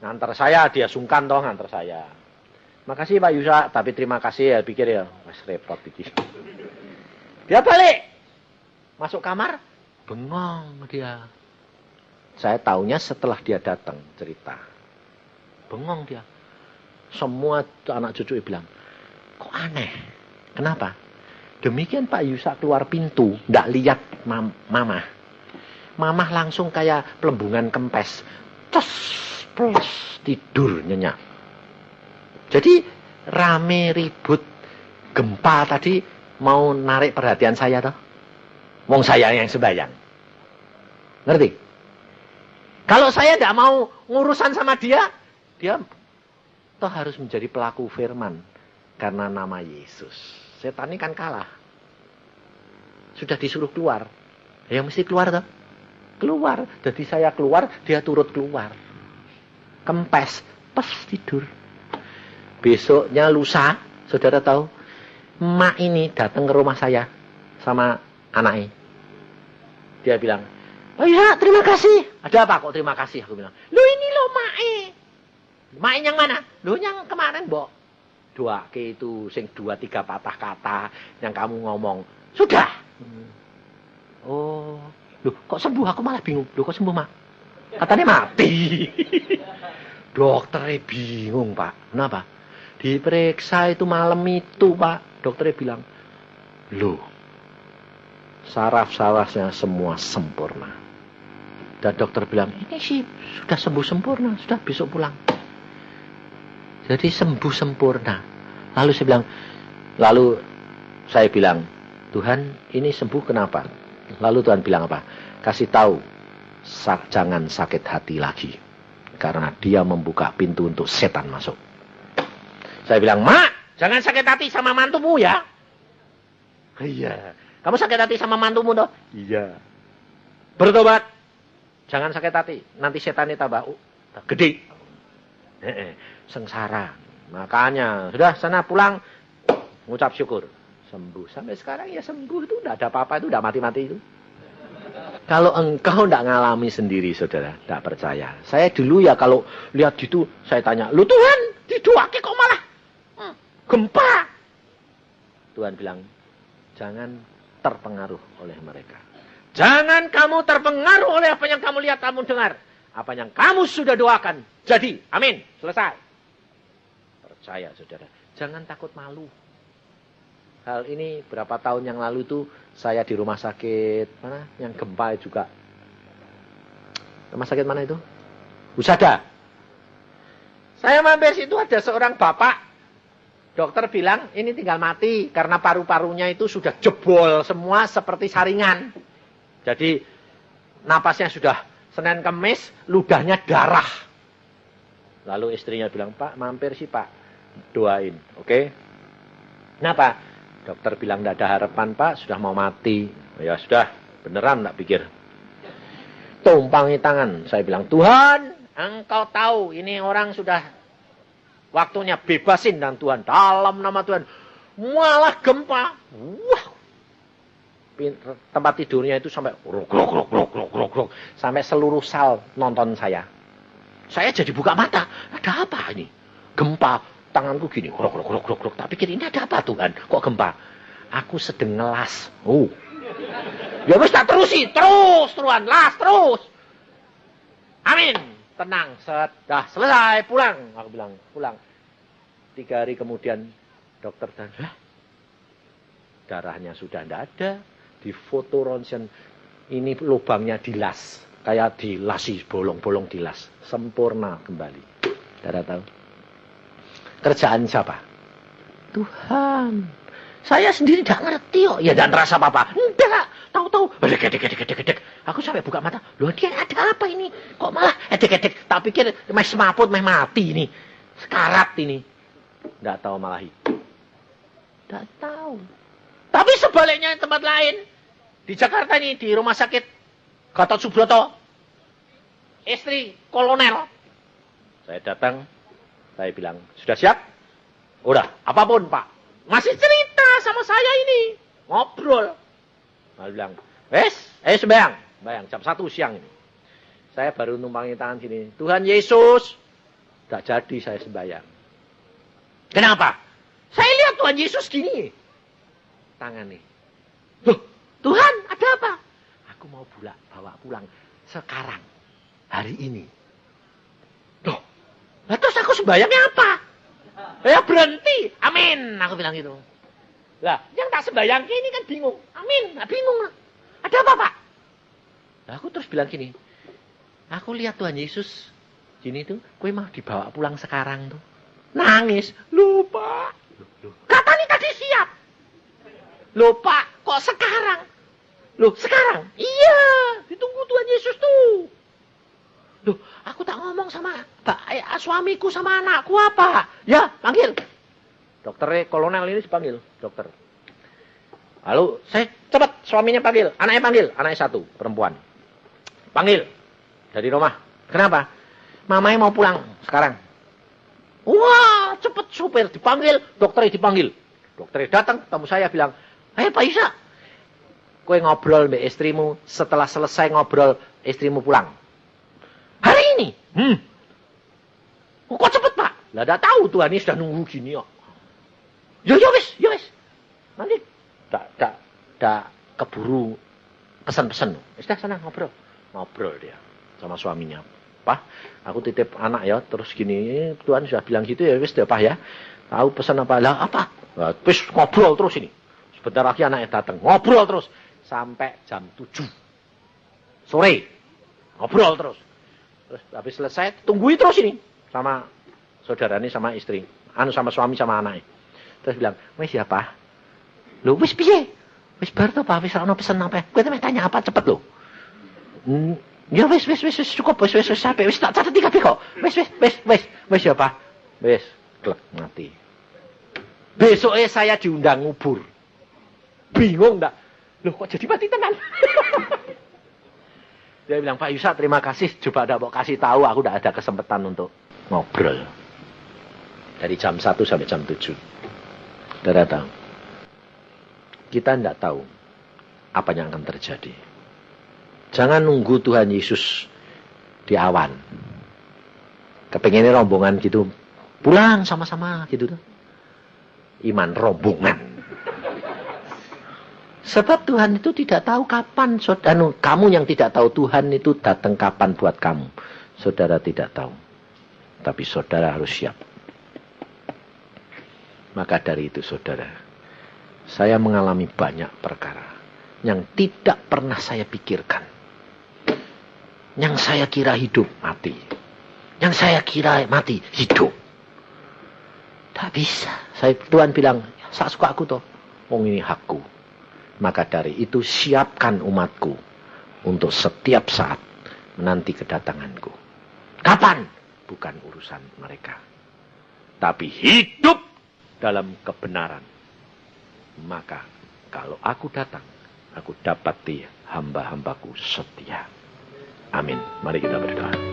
Ngantar saya, dia sungkan toh ngantar saya. Makasih Pak Yusa, tapi terima kasih ya, pikir ya. Mas repot pikir. Dia balik. Masuk kamar. Bengong dia. Saya taunya setelah dia datang cerita. Bengong dia. Semua anak cucu bilang, kok aneh? Kenapa? Demikian Pak Yusa keluar pintu, ndak lihat Mama. Mama langsung kayak pelembungan kempes. Cos, plus, tidur nyenyak. Jadi rame ribut gempa tadi mau narik perhatian saya toh. Wong saya yang sembahyang. Ngerti? Kalau saya tidak mau ngurusan sama dia toh harus menjadi pelaku firman karena nama Yesus. Setan ini kan kalah. Sudah disuruh keluar. Ya mesti keluar toh. Keluar. Jadi saya keluar, dia turut keluar. Kempes, pas tidur. Besoknya lusa, saudara tahu, emak ini datang ke rumah saya sama anaknya. Dia bilang, oh ya terima kasih. Ada apa kok terima kasih? Aku bilang, lo ini lo mae. Mae yang mana? Lo yang kemarin mbok. Dua ke itu, sing 2-3 patah kata yang kamu ngomong. Sudah. Oh, loh kok sembuh? Aku malah bingung. Loh kok sembuh mak? Katanya mati. Dokternya bingung pak. Kenapa? Diperiksa itu malam itu pak. Dokternya bilang, loh, saraf-sarafnya semua sempurna. Dan dokter bilang, ini sih sudah sembuh sempurna, sudah besok pulang. Jadi sembuh sempurna. Lalu saya bilang, Tuhan ini sembuh kenapa? Lalu Tuhan bilang apa? Kasih tahu, jangan sakit hati lagi. Karena dia membuka pintu untuk setan masuk. Saya bilang, Mak, jangan sakit hati sama mantumu ya. Iya. Kamu sakit hati sama mantumu toh? Iya. Bertobat. Jangan sakit hati. Nanti setan ini tambah gede. Sengsara. Makanya, sudah sana pulang. Ngucap syukur. Sembuh. Sampai sekarang ya sembuh itu. Tidak ada apa-apa itu. Tidak mati-mati itu. Kalau engkau tidak ngalami sendiri, saudara. Tidak percaya. Saya dulu ya kalau lihat gitu, saya tanya, lu Tuhan, didoake kok malah gempa. Tuhan bilang, jangan terpengaruh oleh mereka. Jangan kamu terpengaruh oleh apa yang kamu lihat, kamu dengar. Apa yang kamu sudah doakan. Jadi, amin. Selesai. Percaya, saudara. Jangan takut malu. Hal ini berapa tahun yang lalu itu saya di rumah sakit mana yang gempa juga. Rumah sakit mana itu? Husada. Saya mampir situ ada seorang bapak. Dokter bilang ini tinggal mati karena paru-parunya itu sudah jebol semua seperti saringan. Jadi napasnya sudah Senin Kemis, ludahnya darah. Lalu istrinya bilang, Pak mampir sih Pak, doain, oke? Kenapa? Dokter bilang tidak ada harapan Pak, sudah mau mati. Ya sudah, beneran tak pikir. Tumpangi tangan, saya bilang, Tuhan, Engkau tahu ini orang sudah waktunya bebasin dan Tuhan. Dalam nama Tuhan, malah gempa. Wah, tempat tidurnya itu sampai grok. Sampai seluruh sal nonton saya. Saya jadi buka mata, ada apa ini? Gempa. Tanganku gini, grok. Tak pikir ini ada apa Tuhan? Kok gempa? Aku sedang ngelas. Oh. Ya wis tak terusi, terusan, las terus. Amin. Tenang, sudah selesai, pulang. Aku bilang, pulang. 3 hari kemudian dokter dan darahnya sudah tidak ada. Di foto ronsen ini lubangnya dilas, kayak dilasi bolong-bolong dilas, sempurna kembali. Saudara tahu? Kerjaan siapa? Tuhan. Saya sendiri tidak ngerti kok. Ya tidak terasa apa-apa. Enggak. Tahu-tahu. Edek. Aku sampai buka mata. Loh dia ada apa ini? Kok malah edek. Tak pikir meh semaput, meh mati ini. Sekarat ini. Tidak tahu malah hidup. Tidak tahu. Tapi sebaliknya tempat lain. Di Jakarta ini. Di rumah sakit Gatot Subroto. Istri kolonel. Saya datang. Saya bilang, sudah siap? Udah, apapun Pak. Masih cerita sama saya ini. Ngobrol. Lalu bilang, ayo sembahyang. Sembahyang jam 1 siang ini. Saya baru numpangi tangan sini. Tuhan Yesus. Tidak jadi saya sembahyang. Kenapa? Saya lihat Tuhan Yesus gini. Tangan nih. Loh, Tuhan ada apa? Aku mau bawa pulang sekarang. Hari ini. Loh, terus aku sembahyangnya apa? Ya berhenti. Amin. Aku bilang gitu. Lah, yang tak sembahyang ini kan bingung. Amin. Nah, bingung. Ada apa, Pak? Nah, aku terus bilang gini. Aku lihat Tuhan Yesus gini tuh, kue mau dibawa pulang sekarang tuh. Nangis. Lupa. Katanya tadi siap. Lupa. Kok sekarang? Loh, sekarang? Iya. Ditunggu Tuhan Yesus tuh. Loh, aku tak ngomong sama suamiku sama anakku apa? Ya, panggil. Dokternya kolonel ini dipanggil. Dokter. Lalu, saya cepat suaminya panggil. Anaknya panggil. Anaknya 1, perempuan. Panggil. Dari rumah. Kenapa? Mamanya mau pulang sekarang. Wah, cepet supir dipanggil, dokternya dipanggil. Dokternya datang, tamu saya bilang, Pak Isa, kowe ngobrol sama istrimu, setelah selesai ngobrol, istrimu pulang. Hari ini? Kok cepet, Pak? Lah, tidak tahu Tuhan ini sudah nunggu gini kok. Ya wis. Nanti tak keburu pesan-pesan. Sudah sana ngobrol. Ngobrol dia sama suaminya. Pak, aku titip anak ya, terus gini, Tuhan sudah bilang gitu ya, wis deh Pak ya. Tahu pesan apa? Lah apa? Nah, wis ngobrol terus ini. Sebentar lagi anaknya datang, ngobrol terus sampai jam 7 sore. Ngobrol terus. Terus habis selesai, tunggui terus ini sama saudara ini sama istri, sama suami sama anaknya. Terus bilang, "Wis ya, Pak." Lho, wis piye? Wis bar to, Pak, wis ana pesen apa? Kowe tanya apa cepet lho. Ya wis cukup wis sampai wis tak catet kabeh kok. Wis ya Pak. Wis klek mati. Besoknya saya diundang ngubur. Bingung enggak? Loh kok jadi mati tenan? Dia bilang, "Pak Yusa, terima kasih. Coba ndak mau kasih tahu aku ndak ada kesempatan untuk ngobrol." Dari jam 1 sampai jam 7. Saudara tahu? Kita ndak tahu apa yang akan terjadi. Jangan nunggu Tuhan Yesus di awan. Kepengennya rombongan gitu. Pulang sama-sama gitu tuh. Iman rombongan. Sebab Tuhan itu tidak tahu kapan. Kamu yang tidak tahu Tuhan itu datang kapan buat kamu. Saudara tidak tahu. Tapi saudara harus siap. Maka dari itu saudara. Saya mengalami banyak perkara. Yang tidak pernah saya pikirkan. Yang saya kira hidup, mati. Yang saya kira mati, hidup. Tak bisa. Tuhan bilang, sak suka aku toh. Wong ini hakku. Maka dari itu siapkan umatku. Untuk setiap saat menanti kedatanganku. Kapan? Bukan urusan mereka. Tapi hidup dalam kebenaran. Maka kalau aku datang, aku dapati hamba-hambaku setia. Amin. Mari kita berdoa.